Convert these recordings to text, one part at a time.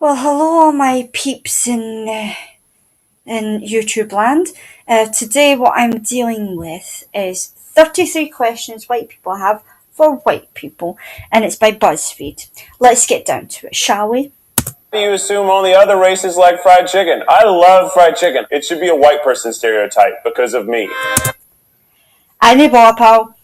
Well, hello, my peeps in YouTube land. Today, what I'm dealing with is 33 questions white people have for white people, and it's by BuzzFeed. Let's get down to it, shall we? You assume only other races like fried chicken. I love fried chicken. It should be a white person stereotype because of me. I know, pal.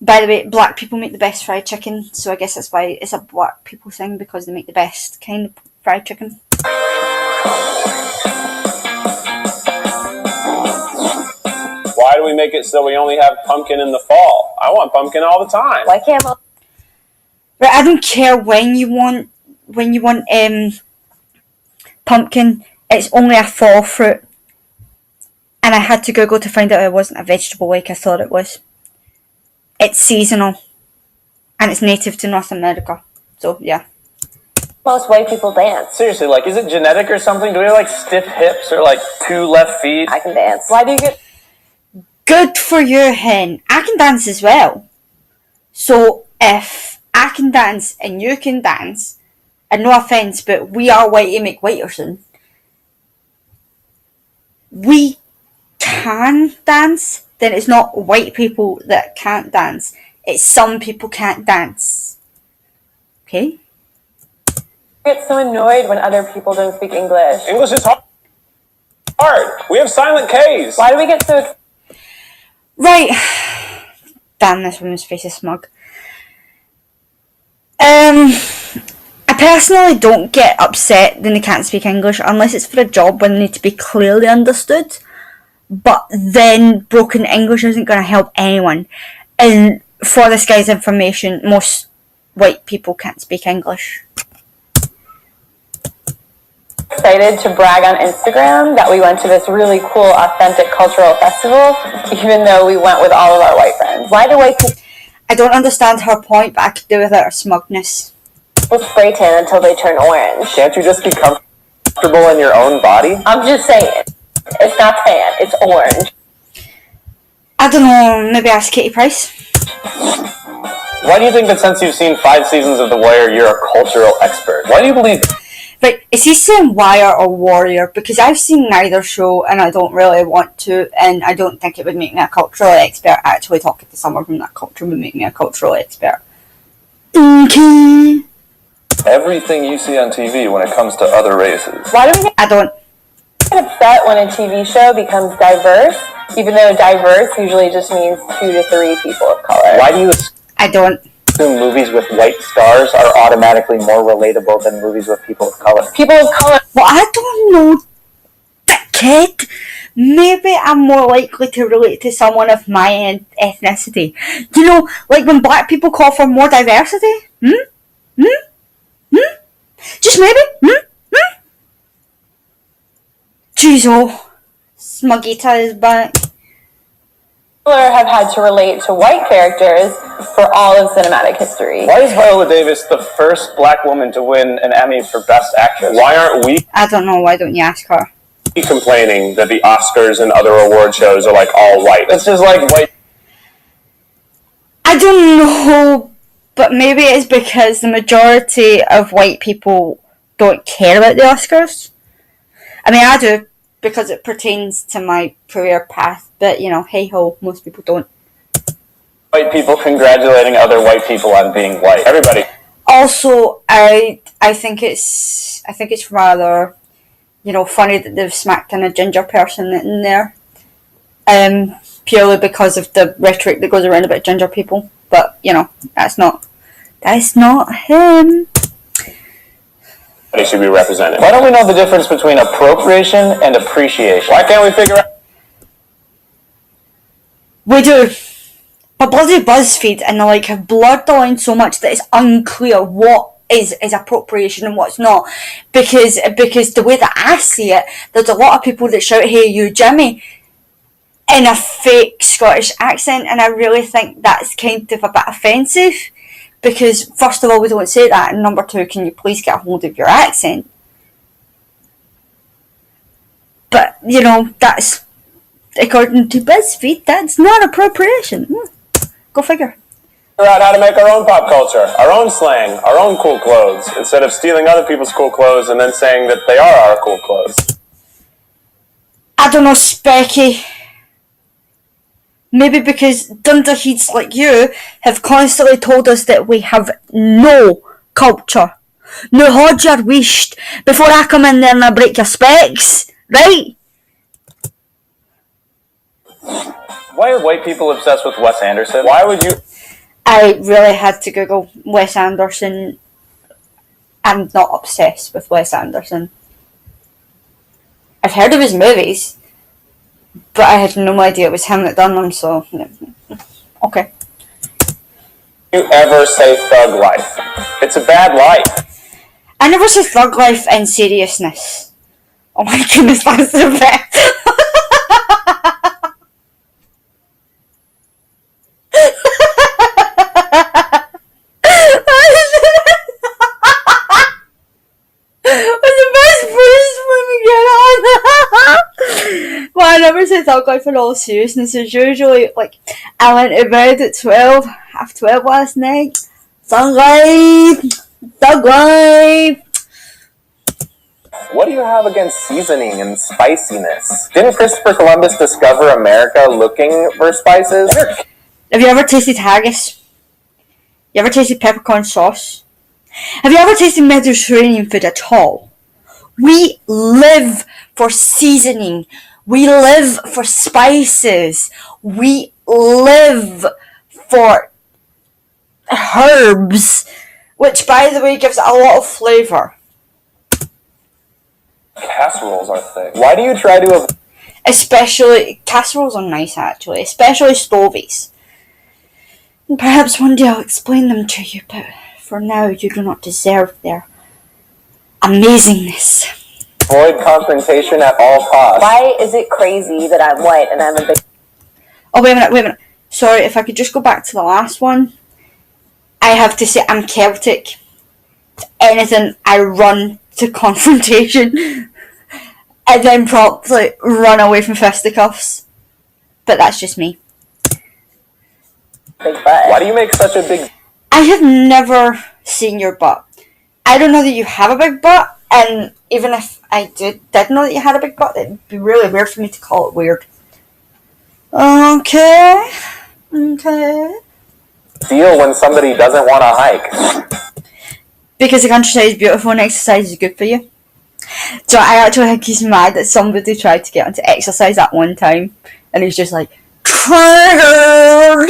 By the way, black people make the best fried chicken, so I guess that's why it's a black people thing, because they make the best kind of fried chicken. Why do we make it so we only have pumpkin in the fall? I want pumpkin all the time. Why can't Right, I don't care when you want pumpkin. It's only a fall fruit, and I had to Google to find out it wasn't a vegetable like I thought it was. It's seasonal, and it's native to North America. So yeah. most white people dance? Seriously, like, is it genetic or something? Do we have, like, stiff hips or, like, 2 left feet? I can dance. Why do you get... Good for you, hen. I can dance as well. So if I can dance and you can dance, and no offence, but we are whitey McWhiterson, we can dance, then it's not white people that can't dance. It's some people can't dance. Okay? I get so annoyed when other people don't speak English. English is hard. We have silent Ks. Why do we get so... Right. Damn, this woman's face is smug. I personally don't get upset when they can't speak English unless it's for a job when they need to be clearly understood. But then broken English isn't going to help anyone. And for this guy's information, most white people can't speak English. excited to brag on Instagram that we went to this really cool, authentic cultural festival, even though we went with all of our white friends. Why do white people I don't understand her point, but I could do without her smugness. spray tan until they turn orange? Can't you just be comfortable in your own body? I'm just saying. It's not tan, it's orange. I don't know, maybe ask Katie Price. Why do you think that since you've seen 5 seasons of The Wire, you're a cultural expert? Why do you believe... Right, is he saying Wire or Warrior? Because I've seen neither show and I don't really want to, and I don't think it would make me a cultural expert. Actually, talking to someone from that culture would make me a cultural expert. Okay. Everything you see on TV when it comes to other races. Why do we I don't. get upset when a TV show becomes diverse, even though diverse usually just means 2 to 3 people of color? Why do you I don't. assume movies with white stars are automatically more relatable than movies with people of color? People of color... Well, I don't know, dickhead. Maybe I'm more likely to relate to someone of my ethnicity. You know, like when black people call for more diversity? Just maybe? Jeez, oh. Smugita is back. have had to relate to white characters for all of cinematic history. Why is Viola Davis the first black woman to win an Emmy for Best Actress? Why aren't we I don't know, why don't you ask her? complaining that the Oscars and other award shows are like all white? It's just like white. I don't know, but maybe it's because the majority of white people don't care about the Oscars. I mean, I do, because it pertains to my career path, but you know, hey ho, most people don't. White people congratulating other white people on being white. Everybody. Also, I think it's rather, you know, funny that they've smacked in a ginger person in there, purely because of the rhetoric that goes around about ginger people. But you know, that's not him. They should be represented. Why don't we know the difference between appropriation and appreciation? Why can't we figure out? We do. But bloody BuzzFeed and they have blurred the line so much that it's unclear what is appropriation and what's not. Because the way that I see it, there's a lot of people that shout, "Hey you Jimmy," in a fake Scottish accent, and I really think that's kind of a bit offensive. Because first of all, we don't say that, and number 2, can you please get a hold of your accent? But you know, that's, according to BuzzFeed, that's not appropriation. Go figure. out how to make our own pop culture, our own slang, our own cool clothes, instead of stealing other people's cool clothes and then saying that they are our cool clothes. I don't know, Specky. Maybe because dunderheads like you have constantly told us that we have no culture. No hold your wished before I come in there and I break your specs, right? Why are white people obsessed with Wes Anderson? Why would you? I really had to Google Wes Anderson. I'm not obsessed with Wes Anderson. I've heard of his movies, but I had no idea it was him that done them, so okay. You ever say thug life? It's a bad life. I never say thug life in seriousness. Oh my goodness, that's the best. Well, I never say thug life in all seriousness. It's usually like, I went to bed at 12, half 12 last night. Thug life. What do you have against seasoning and spiciness? Didn't Christopher Columbus discover America looking for spices? Have you ever tasted haggis? You ever tasted peppercorn sauce? Have you ever tasted Mediterranean food at all? We live for seasoning. We live for spices. We live for herbs, which, by the way, gives it a lot of flavour. Casseroles are thick. Why do you try to... Especially, casseroles are nice actually, especially stovies. And perhaps one day I'll explain them to you, but for now you do not deserve their amazingness. Avoid confrontation at all costs? Why is it crazy that I'm white and I'm a big... Oh, wait a minute. Sorry, if I could just go back to the last one. I have to say I'm Celtic. If anything, I run to confrontation and then promptly run away from fisticuffs. But that's just me. big butt? Why do you make such a big... I have never seen your butt. I don't know that you have a big butt, and even if I did know that you had a big butt, it'd be really weird for me to call it weird. Okay. deal when somebody doesn't want to hike? Because the countryside is beautiful and exercise is good for you. So I actually think he's mad that somebody tried to get into exercise at one time, and he's just like, triggered!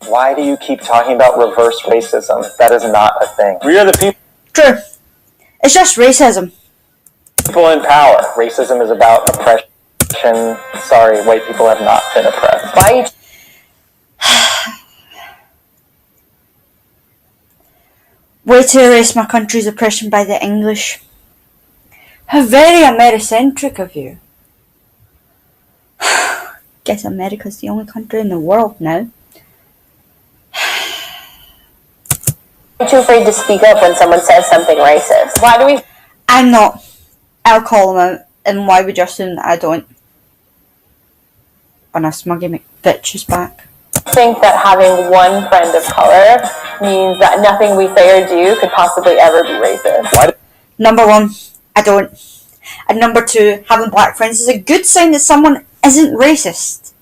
Why do you keep talking about reverse racism? That is not a thing. We are the people True. It's just racism. in power. Racism is about oppression. Sorry, white people have not been oppressed. Why? Way to erase my country's oppression by the English. How very Americentric of you. Guess America's the only country in the world now. I'm too afraid to speak up when someone says something racist. Why do we I'm not. I'll call them out, and why would you assume that I don't? When a smuggy McBitch is back. think that having one friend of color means that nothing we say or do could possibly ever be racist? Why? Number one, I don't. And number two, having black friends is a good sign that someone isn't racist.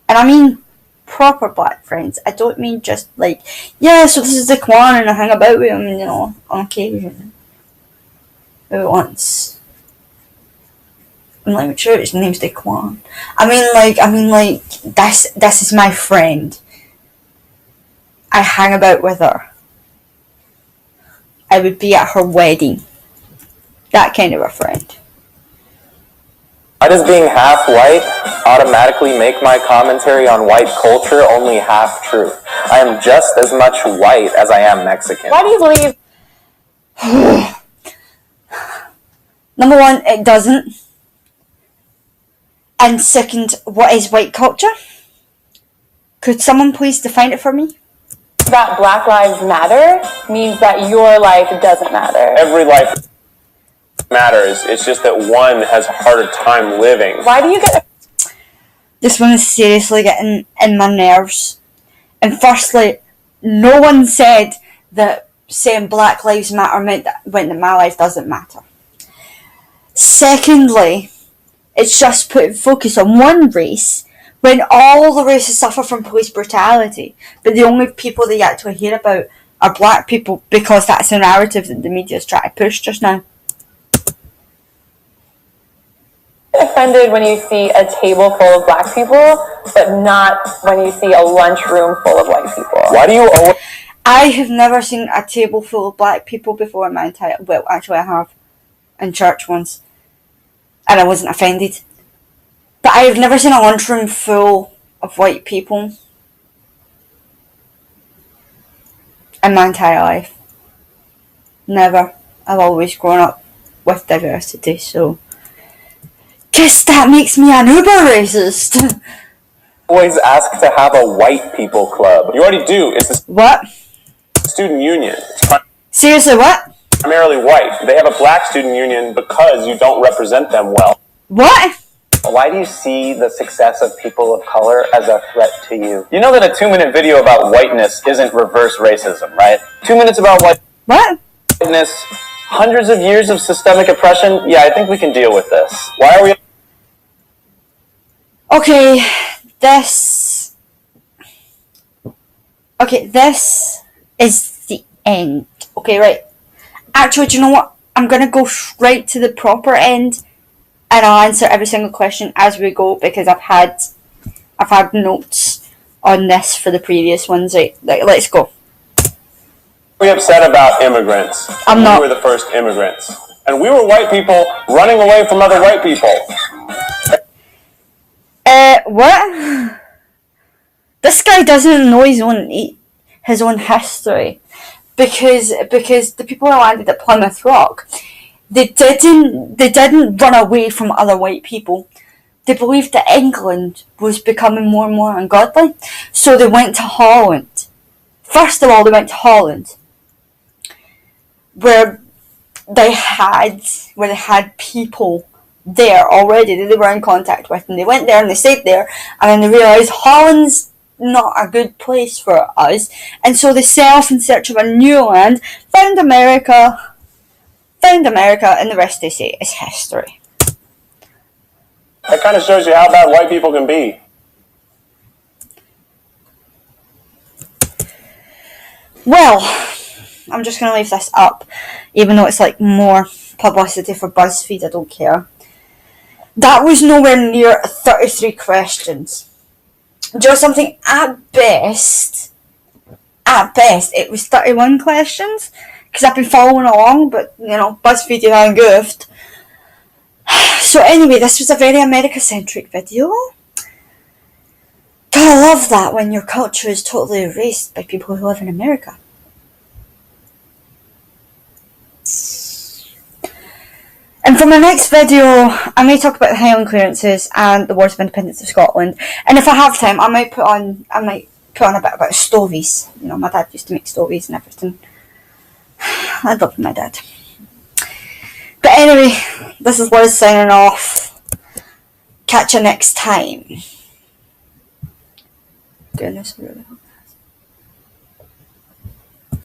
And I mean proper black friends. I don't mean just like, yeah, so this is the Kwan and I hang about with him, you know, on occasion. Maybe once. I'm like, sure, his name's Daquan. I mean like, this is my friend. I hang about with her. I would be at her wedding. That kind of a friend. Why does being half white automatically make my commentary on white culture only half true? I am just as much white as I am Mexican. Why do you believe? Number one, it doesn't. And second, what is white culture? Could someone please define it for me? That Black Lives Matter means that your life doesn't matter. Every life matters. It's just that one has a harder time living. Why do you get... This one is seriously getting in my nerves. And firstly, no one said that saying Black Lives Matter meant that my life doesn't matter. Secondly, it's just putting focus on one race when all the races suffer from police brutality, but the only people that you actually hear about are black people because that's the narrative that the media is trying to push just now. Offended when you see a table full of black people, but not when you see a lunchroom full of white people. Why do you always... I have never seen a table full of black people before in my entire... Well, actually I have. In church once. And I wasn't offended. But I have never seen a lunchroom full of white people in my entire life. Never. I've always grown up with diversity, so... Guess that makes me an uber racist. always ask to have a white people club? You already do. It's the What? student union. It's Seriously, what? primarily white. They have a black student union because you don't represent them well. What? Why do you see the success of people of color as a threat to you? You know that a 2-minute video about whiteness isn't reverse racism, right? 2 minutes about What? whiteness, hundreds of years of systemic oppression. Yeah, I think we can deal with this. Why are we... Okay, this is the end. Okay, right. Actually, do you know what? I'm gonna go straight to the proper end, and I'll answer every single question as we go because I've had notes on this for the previous ones. Right, let's go. We're upset about immigrants. I'm not. We were the first immigrants. And we were white people running away from other white people. What? This guy doesn't know his own history, because the people who landed at Plymouth Rock, they didn't run away from other white people. They believed that England was becoming more and more ungodly, so they went to Holland. First of all, they went to Holland, where they had people there already that they were in contact with, and they went there and they stayed there, and then they realised Holland's not a good place for us, and so they set off in search of a new land, found America, and the rest they say is history. That kind of shows you how bad white people can be. Well, I'm just going to leave this up, even though it's like more publicity for BuzzFeed, I don't care. That was nowhere near 33 questions. Just something at best, it was 31 questions, because I've been following along, but, you know, BuzzFeed, you haven't goofed. So anyway, this was a very America-centric video. Gotta love that when your culture is totally erased by people who live in America. And for my next video, I may talk about the Highland clearances and the Wars of Independence of Scotland. And if I have time, I might put on a bit about stovies. You know, my dad used to make stovies and everything. I loved my dad. But anyway, this is Liz signing off. Catch you next time. Goodness, I really hope.